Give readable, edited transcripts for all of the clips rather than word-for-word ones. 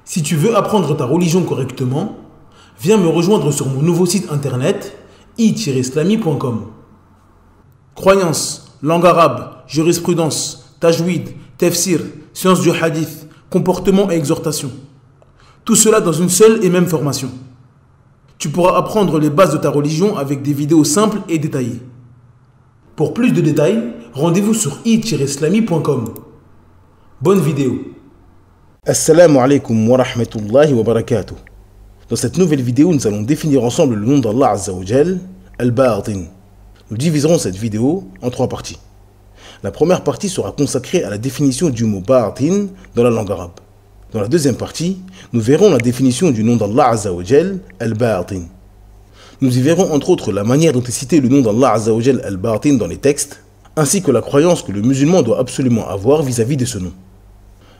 Si tu veux apprendre ta religion correctement, viens me rejoindre sur mon nouveau site internet i-islami.com. Croyances, langue arabe, jurisprudence, tajwid, tafsir, sciences du hadith, comportement et exhortation. Tout cela dans une seule et même formation. Tu pourras apprendre les bases de ta religion avec des vidéos simples et détaillées. Pour plus de détails, rendez-vous sur i-islami.com. Bonne vidéo. Assalamu alaikum wa rahmatullahi wa barakatuh. Dans cette nouvelle vidéo, nous allons définir ensemble le nom d'Allah Azza wa Jal, Al-Batin. Nous diviserons cette vidéo en trois parties. La première partie sera consacrée à la définition du mot Batin dans la langue arabe. Dans la deuxième partie, nous verrons la définition du nom d'Allah Azza wa Jal, Al-Batin. Nous y verrons entre autres la manière dont est cité le nom d'Allah Azza wa Jal, Al-Batin dans les textes, ainsi que la croyance que le musulman doit absolument avoir vis-à-vis de ce nom.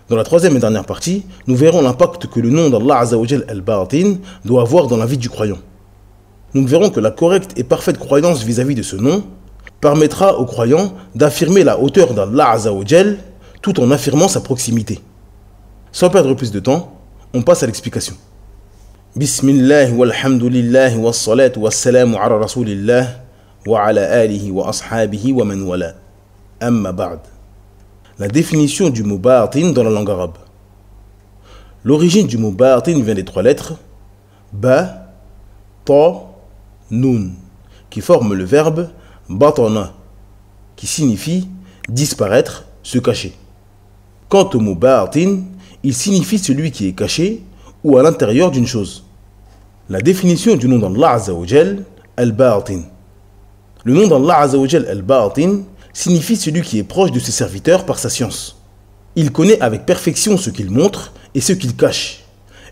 Dans la troisième et dernière partie, nous verrons l'impact que le nom d'Allah Azza wa Jal Al-Batin doit avoir dans la vie du croyant. Nous verrons que la correcte et parfaite croyance vis-à-vis de ce nom permettra au croyant d'affirmer la hauteur d'Allah Azza wa Jal tout en affirmant sa proximité. Sans perdre plus de temps, on passe à l'explication. Bismillah walhamdulillah wassalatu wassalamu ala rasulillah wa ala alihi wa ashabihi wa man wala. Amma ba'd. La définition du mot Batin dans la langue arabe. L'origine du mot Batin vient des trois lettres Ba, Ta, Nun, qui forment le verbe Batana, qui signifie disparaître, se cacher. Quant au mot Batin, il signifie celui qui est caché ou à l'intérieur d'une chose. La définition du nom d'Allah Azza wa Jal, Al-Batin. Le nom d'Allah Azza wa Jal, Al-Batin, signifie celui qui est proche de ses serviteurs par sa science. Il connaît avec perfection ce qu'il montre et ce qu'il cache,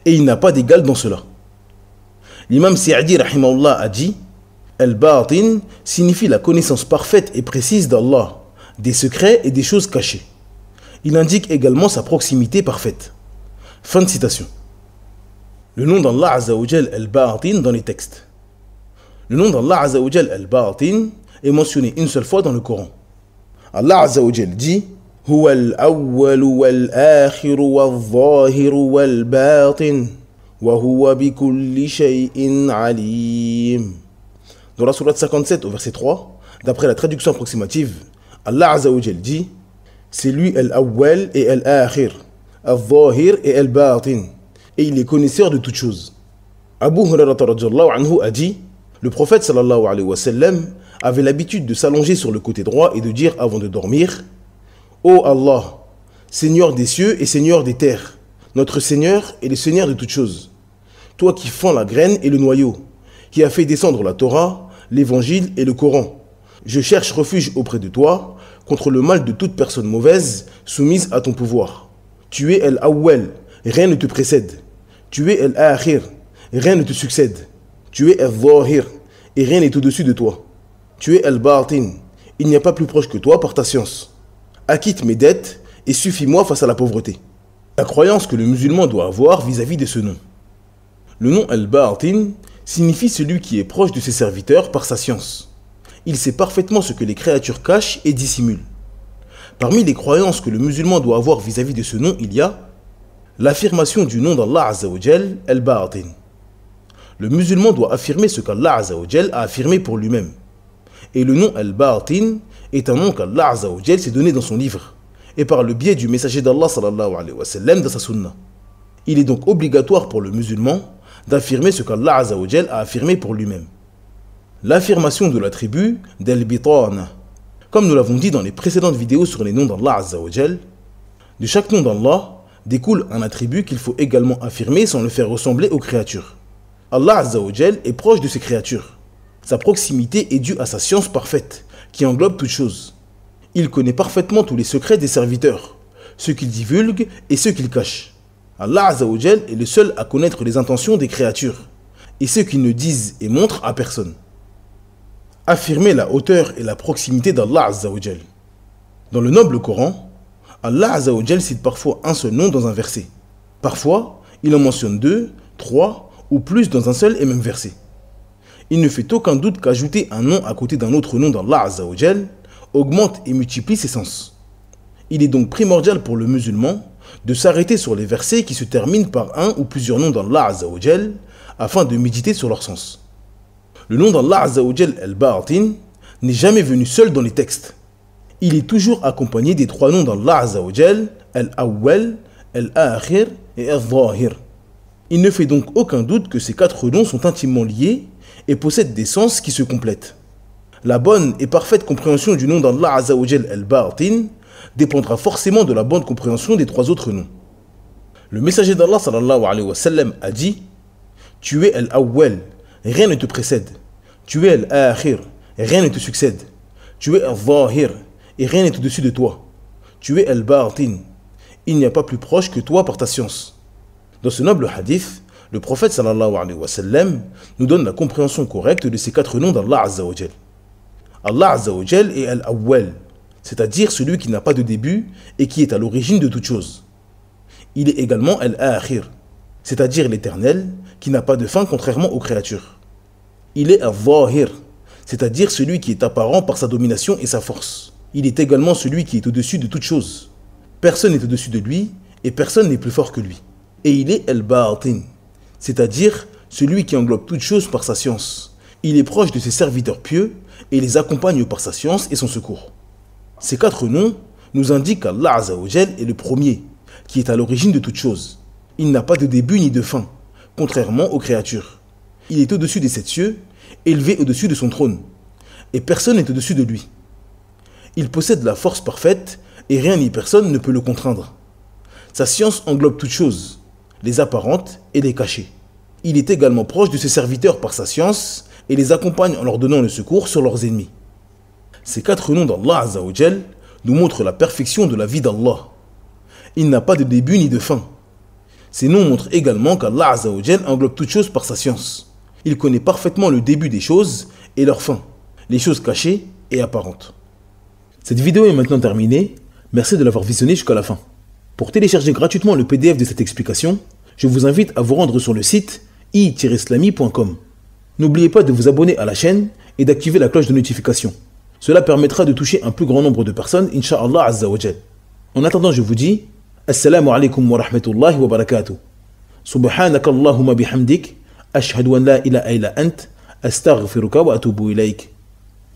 et il n'a pas d'égal dans cela. L'imam Sa'di rahimahullah a dit « Al-Batin signifie la connaissance parfaite et précise d'Allah, des secrets et des choses cachées. Il indique également sa proximité parfaite. » Fin de citation. Le nom d'Allah Azza wa Jal Al-Batin dans les textes. Le nom d'Allah Azza wa Jal Al-Batin est mentionné une seule fois dans le Coran. Allah Azza wa Jal dit Huwa al-awwal wal-akhir wal-zahir wal-batin wa huwa bi kulli shay'in alim. Dans la sourate 57 au verset 3, d'après la traduction approximative, Allah Azza wa Jal dit c'est lui al-awwal et al-akhir, al-zahir et al-batin, et il est connaisseur de toutes choses. Abu Hurairah radhiyallahu anhu a dit le prophète sallallahu alayhi wa sallam avait l'habitude de s'allonger sur le côté droit et de dire avant de dormir « Ô Allah, Seigneur des cieux et Seigneur des terres, notre Seigneur et le Seigneur de toutes choses, toi qui fends la graine et le noyau, qui as fait descendre la Torah, l'Évangile et le Coran, je cherche refuge auprès de toi contre le mal de toute personne mauvaise soumise à ton pouvoir. Tu es Al-Awwal, rien ne te précède. Tu es Al-Akhir, rien ne te succède. Tu es Al-Zahir, et rien n'est au-dessus de toi. Tu es Al-Batin, il n'y a pas plus proche que toi par ta science. Acquitte mes dettes et suffis-moi face à la pauvreté. » La croyance que le musulman doit avoir vis-à-vis de ce nom. Le nom Al-Batin signifie celui qui est proche de ses serviteurs par sa science. Il sait parfaitement ce que les créatures cachent et dissimulent. Parmi les croyances que le musulman doit avoir vis-à-vis de ce nom, il y a l'affirmation du nom d'Allah Azza wa Jal, Al-Batin. Le musulman doit affirmer ce qu'Allah Azza wa Jal a affirmé pour lui-même. Et le nom Al-Batin est un nom qu'Allah Azza wa Jal s'est donné dans son livre et par le biais du messager d'Allah sallallahu alayhi wa sallam dans sa sunna. Il est donc obligatoire pour le musulman d'affirmer ce qu'Allah Azza wa Jal a affirmé pour lui-même. L'affirmation de l'attribut d'Al-Bitana. Comme nous l'avons dit dans les précédentes vidéos sur les noms d'Allah Azza wa Jal, de chaque nom d'Allah découle un attribut qu'il faut également affirmer sans le faire ressembler aux créatures. Allah Azza wa Jal est proche de ses créatures. Sa proximité est due à sa science parfaite, qui englobe toutes choses. Il connaît parfaitement tous les secrets des serviteurs, ceux qu'il divulgue et ceux qu'il cache. Allah Azza wa Jal est le seul à connaître les intentions des créatures, et ceux qu'ils ne disent et montrent à personne. Affirmer la hauteur et la proximité d'Allah Azza wa Jal. Dans le noble Coran, Allah Azza wa Jal cite parfois un seul nom dans un verset. Parfois, il en mentionne 2, 3 ou plus dans un seul et même verset. Il ne fait aucun doute qu'ajouter un nom à côté d'un autre nom d'Allah Azza wa Jal augmente et multiplie ses sens. Il est donc primordial pour le musulman de s'arrêter sur les versets qui se terminent par un ou plusieurs noms d'Allah Azza wa Jal afin de méditer sur leur sens. Le nom d'Allah Azza wa Jal Al-Ba'atin n'est jamais venu seul dans les textes. Il est toujours accompagné des trois noms d'Allah Azza wa Jal, Al-Awwal, Al-Akhir et Al-Zahir. Il ne fait donc aucun doute que ces quatre noms sont intimement liés et possèdent des sens qui se complètent. La bonne et parfaite compréhension du nom d'Allah Azza wa Jal Al-Ba'atin dépendra forcément de la bonne compréhension des trois autres noms. Le messager d'Allah sallallahu alayhi wa sallam a dit: tu es Al-Awwal, rien ne te précède. Tu es Al-Akhir, rien ne te succède. Tu es Al-Zahir, et rien n'est au-dessus de toi. Tu es Al-Ba'atin, il n'y a pas plus proche que toi par ta science. Dans ce noble hadith, le prophète sallallahu alayhi wa sallam nous donne la compréhension correcte de ces quatre noms d'Allah Azza wa Jal. Allah Azza wa Jal est Al-Awwal, c'est-à-dire celui qui n'a pas de début et qui est à l'origine de toute chose. Il est également Al-Akhir, c'est-à-dire l'éternel, qui n'a pas de fin contrairement aux créatures. Il est Al-Zahir, c'est-à-dire celui qui est apparent par sa domination et sa force. Il est également celui qui est au-dessus de toute chose. Personne n'est au-dessus de lui et personne n'est plus fort que lui. Et il est Al-Ba'atin, c'est-à-dire celui qui englobe toute chose par sa science. Il est proche de ses serviteurs pieux et les accompagne par sa science et son secours. Ces quatre noms nous indiquent qu'Allah Azza wa Jal est le premier, qui est à l'origine de toute chose. Il n'a pas de début ni de fin, contrairement aux créatures. Il est au-dessus des sept cieux, élevé au-dessus de son trône, et personne n'est au-dessus de lui. Il possède la force parfaite, et rien ni personne ne peut le contraindre. Sa science englobe toutes choses, les apparentes et les cachées. Il est également proche de ses serviteurs par sa science, et les accompagne en leur donnant le secours sur leurs ennemis. Ces quatre noms d'Allah Azza wa Jal nous montrent la perfection de la vie d'Allah. Il n'a pas de début ni de fin. Ces noms montrent également qu'Allah Azza wa Jal englobe toutes choses par sa science. Il connaît parfaitement le début des choses et leur fin, les choses cachées et apparentes. Cette vidéo est maintenant terminée. Merci de l'avoir visionnée jusqu'à la fin. Pour télécharger gratuitement le PDF de cette explication, je vous invite à vous rendre sur le site i-islami.com. N'oubliez pas de vous abonner à la chaîne et d'activer la cloche de notification. Cela permettra de toucher un plus grand nombre de personnes, Inch'Allah Azza wa Jal. En attendant, je vous dis Assalamu alaikum wa rahmatullahi wa barakatuh. Subhanaka Allahumma bihamdik, ashhadu an la ilaha illa ant, astaghfiruka wa atubu ilayk.